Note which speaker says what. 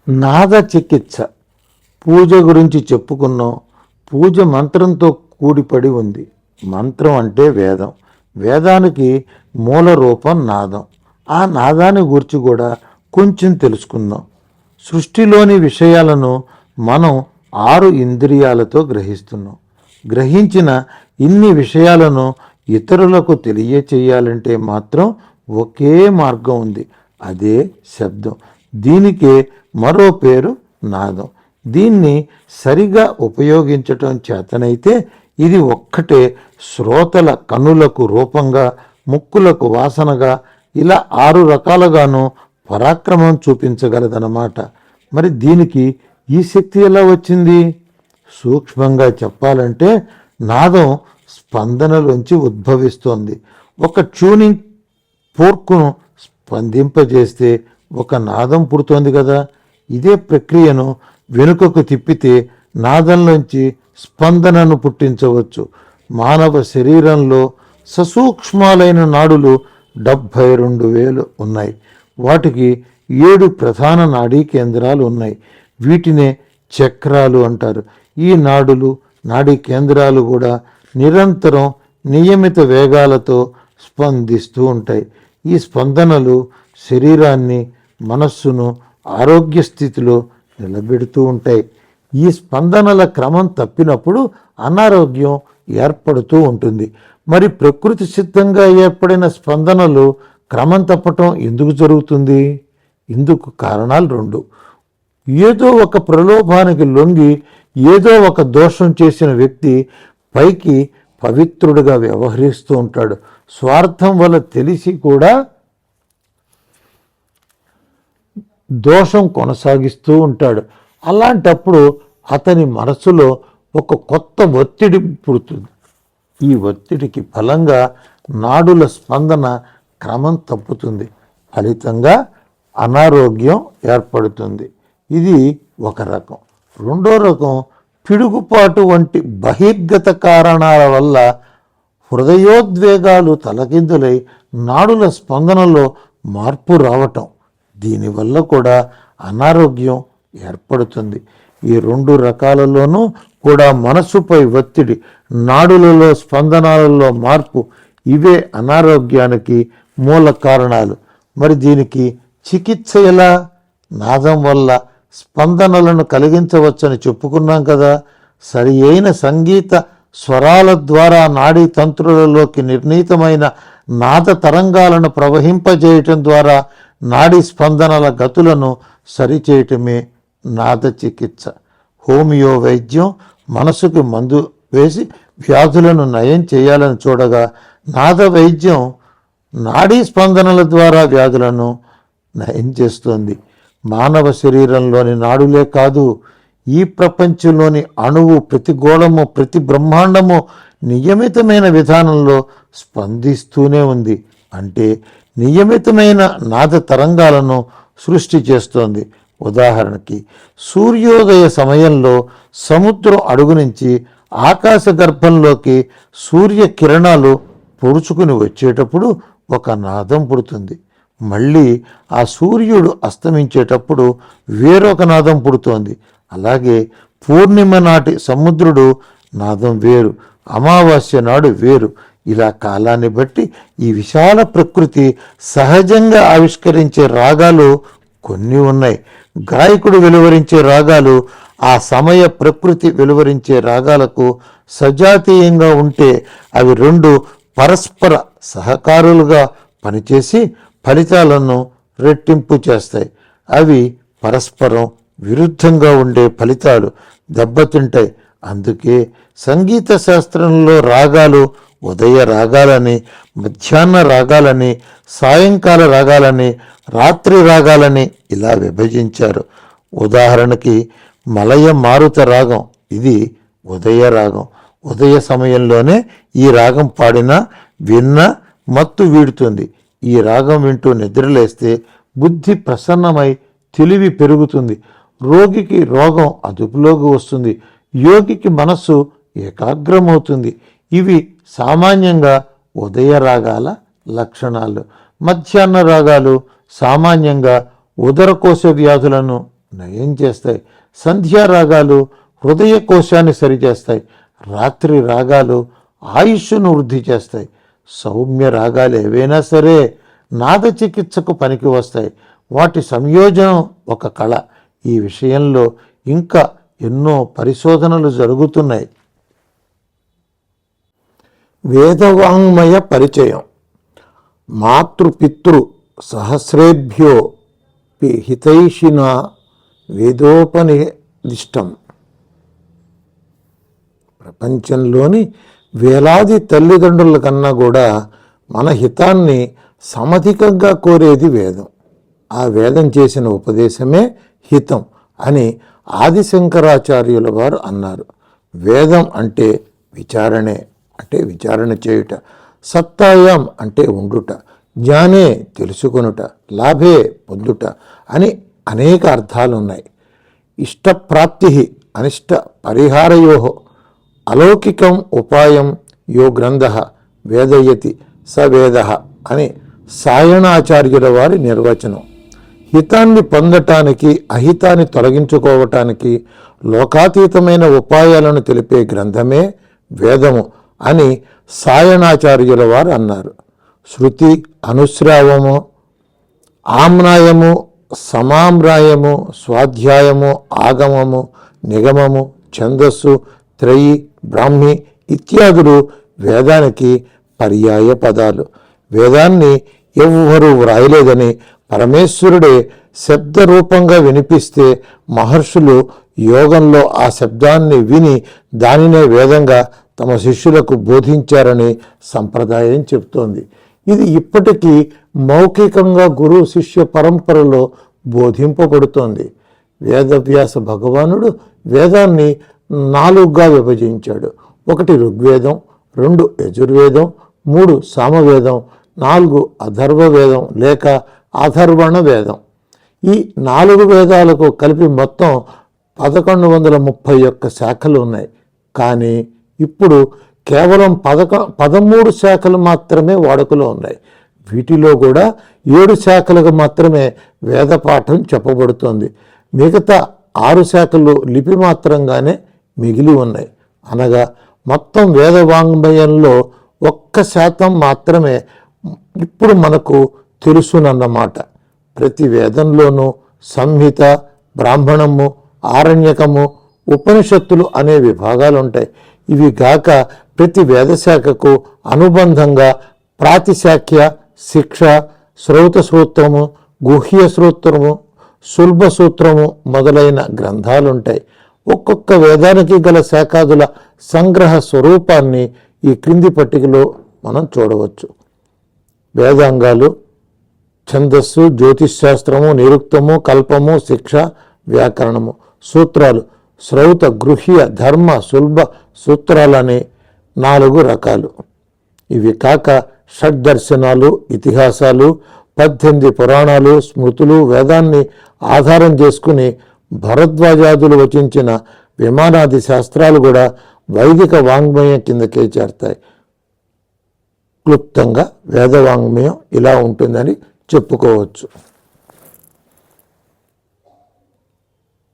Speaker 1: నాద చికిత్స పూజ గురించి చెప్పుకున్నాం. పూజ మంత్రంతో కూడిపడి ఉంది. మంత్రం అంటే వేదం, వేదానికి మూల రూపం నాదం. ఆ నాదాన్ని గురించి కూడా కొంచెం తెలుసుకుందాం. సృష్టిలోని విషయాలను మనం 6 ఇంద్రియాలతో గ్రహిస్తున్నాం. గ్రహించిన ఇన్ని విషయాలను ఇతరులకు తెలియచేయాలంటే మాత్రం ఒకే మార్గం ఉంది, అదే శబ్దం. దీనికే మరో పేరు నాదం. దీన్ని సరిగా ఉపయోగించటం చేతనైతే ఇది ఒక్కటే శ్రోతల కన్నులకు రూపంగా, ముక్కులకు వాసనగా, ఇలా 6 రకాలుగాను పరాక్రమం చూపించగలదన్నమాట. మరి దీనికి ఈ శక్తి ఎలా వచ్చింది? సూక్ష్మంగా చెప్పాలంటే నాదం స్పందనలోంచి ఉద్భవిస్తోంది. ఒక ట్యూనింగ్ ఫోర్క్ను స్పందింపజేస్తే ఒక నాదం పుడుతోంది కదా. ఇదే ప్రక్రియను వెనుకకు తిప్పితే నాదంలోంచి స్పందనను పుట్టించవచ్చు. మానవ శరీరంలో ససూక్ష్మాలైన నాడులు 72,000 ఉన్నాయి. వాటికి 7 ప్రధాన నాడీ కేంద్రాలు ఉన్నాయి. వీటినే చక్రాలు అంటారు. ఈ నాడులు, నాడీ కేంద్రాలు కూడా నిరంతరం నియమిత వేగాలతో స్పందిస్తూ ఉంటాయి. ఈ స్పందనలు శరీరాన్ని, మనస్సును ఆరోగ్య స్థితిలో నిలబెడుతూ ఉంటాయి. ఈ స్పందనల క్రమం తప్పినప్పుడు అనారోగ్యం ఏర్పడుతూ ఉంటుంది. మరి ప్రకృతి సిద్ధంగా ఏర్పడిన స్పందనలు క్రమం తప్పటం ఎందుకు జరుగుతుంది? ఇందుకు కారణాలు 2. ఏదో ఒక ప్రలోభానికి లొంగి ఏదో ఒక దోషం చేసిన వ్యక్తి పైకి పవిత్రుడిగా వ్యవహరిస్తూ ఉంటాడు. స్వార్థం వల్ల తెలిసి కూడా దోషం కొనసాగిస్తూ ఉంటాడు. అలాంటప్పుడు అతని మనసులో ఒక కొత్త ఒత్తిడి పుడుతుంది. ఈ ఒత్తిడికి ఫలంగా నాడుల స్పందన క్రమం తప్పుతుంది. ఫలితంగా అనారోగ్యం ఏర్పడుతుంది. ఇది ఒక రకం. రెండో రకం, పిడుగుపాటు వంటి బహిర్గత కారణాల వల్ల హృదయోద్వేగాలు తలకిందులై నాడుల స్పందనలో మార్పు రావటం. దీనివల్ల కూడా అనారోగ్యం ఏర్పడుతుంది. ఈ 2 రకాలలోనూ కూడా మనసుపై ఒత్తిడి, నాడులలో స్పందనాలలో మార్పు, ఇవే అనారోగ్యానికి మూల కారణాలు. మరి దీనికి చికిత్స ఎలా? నాదం వల్ల స్పందనలను కలిగించవచ్చని చెప్పుకున్నాం కదా. సరి అయిన సంగీత స్వరాల ద్వారా నాడీ తంత్రులలోకి నిర్ణీతమైన నాద తరంగాలను ప్రవహింపజేయటం ద్వారా నాడీ స్పందనల గతులను సరిచేయటమే నాద చికిత్స. హోమియో వైద్యం మనసుకు మందు వేసి వ్యాధులను నయం చేయాలని చూడగా, నాద వైద్యం నాడీ స్పందనల ద్వారా వ్యాధులను నయం చేస్తుంది. మానవ శరీరంలోని నాడులే కాదు, ఈ ప్రపంచంలోని అణువు, ప్రతి గోళము, ప్రతి బ్రహ్మాండము నియమితమైన విధానంలో స్పందిస్తూనే ఉంది. అంటే నియమితమైన నాద తరంగాలను సృష్టి చేస్తోంది. ఉదాహరణకి సూర్యోదయ సమయంలో సముద్రం అడుగు నుంచి ఆకాశ గర్భంలోకి సూర్య కిరణాలు పొడుచుకుని వచ్చేటప్పుడు ఒక నాదం పుడుతుంది. మళ్ళీ ఆ సూర్యుడు అస్తమించేటప్పుడు వేరొక నాదం పుడుతోంది. అలాగే పూర్ణిమ నాటి సముద్రుడు నాదం వేరు, అమావాస్య నాడు వేరు. ఇలా కాలాన్ని బట్టి ఈ విశాల ప్రకృతి సహజంగా ఆవిష్కరించే రాగాలు కొన్ని ఉన్నాయి. గాయకుడు వెలువరించే రాగాలు ఆ సమయ ప్రకృతి వెలువరించే రాగాలకు సజాతీయంగా ఉంటే అవి 2 పరస్పర సహకారులుగా పనిచేసి ఫలితాలను రెట్టింపు చేస్తాయి. అవి పరస్పరం విరుద్ధంగా ఉండే ఫలితాలు దెబ్బతింటాయి. అందుకే సంగీత శాస్త్రంలో రాగాలు ఉదయ రాగాలని, మధ్యాహ్న రాగాలని, సాయంకాల రాగాలని, రాత్రి రాగాలని ఇలా విభజించారు. ఉదాహరణకి మలయ మారుత రాగం, ఇది ఉదయ రాగం. ఉదయ సమయంలోనే ఈ రాగం పాడినా విన్నా మత్తు వీడుతుంది. ఈ రాగం వింటూ నిద్రలేస్తే బుద్ధి ప్రసన్నమై తెలివి పెరుగుతుంది. రోగికి రోగం అదుపులోకి వస్తుంది. యోగికి మనస్సు ఏకాగ్రమవుతుంది. ఇవి సామాన్యంగా ఉదయ రాగాల లక్షణాలు. మధ్యాహ్న రాగాలు సామాన్యంగా ఉదరకోశ వ్యాధులను నయం చేస్తాయి. సంధ్యా రాగాలు హృదయ కోశాన్ని సరిచేస్తాయి. రాత్రి రాగాలు ఆయుష్ను వృద్ధి చేస్తాయి. సౌమ్య రాగాలు ఏవైనా సరే నాద చికిత్సకు పనికి వస్తాయి. వాటి సంయోజనం ఒక కళ. ఈ విషయంలో ఇంకా ఎన్నో పరిశోధనలు జరుగుతున్నాయి. వేదవాంగ్మయ పరిచయం. మాతృపితృ సహస్రేభ్యో హితైషిణ వేదోపనిదిష్టం. ప్రపంచంలోని వేలాది తల్లిదండ్రుల కన్నా కూడా మన హితాన్ని సమధికంగా కోరేది వేదం. ఆ వేదం చేసిన ఉపదేశమే హితం అని ఆదిశంకరాచార్యుల వారు అన్నారు. వేదం అంటే విచారణే, అంటే విచారణ చేయుట. సత్తాయాం అంటే ఉండుట. జ్ఞానే తెలుసుకొనుట. లాభే పొందుట అని అనేక అర్థాలున్నాయి. ఇష్టప్రాప్తి అనిష్ట పరిహారయో అలౌకికం ఉపాయం యో గ్రంథ వేదయతి స వేద అని సాయణాచార్యుల వారి నిర్వచనం. హితాన్ని పొందటానికి అహితాన్ని తొలగించుకోవటానికి లోకాతీతమైన ఉపాయాలను తెలిపే గ్రంథమే వేదము అని సాయణాచార్యుల వారు అన్నారు. శృతి అనుశ్రావము, ఆమ్నాయము, సమామ్రాయము, స్వాధ్యాయము, ఆగమము, నిగమము, ఛందస్సు, త్రయి, బ్రాహ్మి ఇత్యాదులు వేదానికి పర్యాయ పదాలు. వేదాన్ని ఎవ్వరూ వ్రాయలేదని పరమేశ్వరుడే శబ్దరూపంగా వినిపిస్తే మహర్షులు యోగంలో ఆ శబ్దాన్ని విని దానినే వేదంగా తమ శిష్యులకు బోధించారని సంప్రదాయం చెబుతోంది. ఇది ఇప్పటికీ మౌఖికంగా గురు శిష్య పరంపరలో బోధింపబడుతోంది. వేదవ్యాస భగవానుడు వేదాన్ని 4గా విభజించాడు. 1 ఋగ్వేదం, 2 యజుర్వేదం, 3 సామవేదం, 4 అథర్వవేదం లేక అథర్వణ వేదం. ఈ 4 వేదాలకు కలిపి మొత్తం 1131 శాఖలు ఉన్నాయి. కానీ ఇప్పుడు కేవలం 13 శాఖలు మాత్రమే వాడుకలో ఉన్నాయి. వీటిలో కూడా 7 శాఖలకు మాత్రమే వేదపాఠం చెప్పబడుతోంది. మిగతా 6 శాఖలు లిపి మాత్రంగానే మిగిలి ఉన్నాయి. అనగా మొత్తం వేదవాంగ్మయంలో 1% మాత్రమే ఇప్పుడు మనకు తెలుసునన్నమాట. ప్రతి వేదంలోనూ సంహిత, బ్రాహ్మణము, ఆరణ్యకము, ఉపనిషత్తులు అనే విభాగాలు ఉంటాయి. ఇవి గాక ప్రతి వేదశాఖకు అనుబంధంగా ప్రాతిశాఖ్య, శిక్ష, శ్రౌత సూత్రము, గుహ్య సూత్రము, సుల్భ సూత్రము మొదలైన గ్రంథాలుంటాయి. ఒక్కొక్క వేదానికి గల శాఖాదుల సంగ్రహ స్వరూపాన్ని ఈ క్రింది పట్టికలో మనం చూడవచ్చు. వేదాంగాలు: ఛందస్సు, జ్యోతిశాస్త్రము, నిరుక్తము, కల్పము, శిక్ష, వ్యాకరణము. సూత్రాలు: శ్రౌత, గృహ్య, ధర్మ, సుల్భ సూత్రాలని 4 రకాలు. ఇవి కాక షడ్దర్శనాలు, ఇతిహాసాలు, 18 పురాణాలు, స్మృతులు, వేదాన్ని ఆధారం చేసుకుని భరద్వాజాదులు వచించిన విమానాది శాస్త్రాలు కూడా వైదిక వాంగ్మయం కిందకే చేరతాయి. క్లుప్తంగా వేదవాంగ్మయం ఇలా ఉంటుందని చెప్పుకోవచ్చు.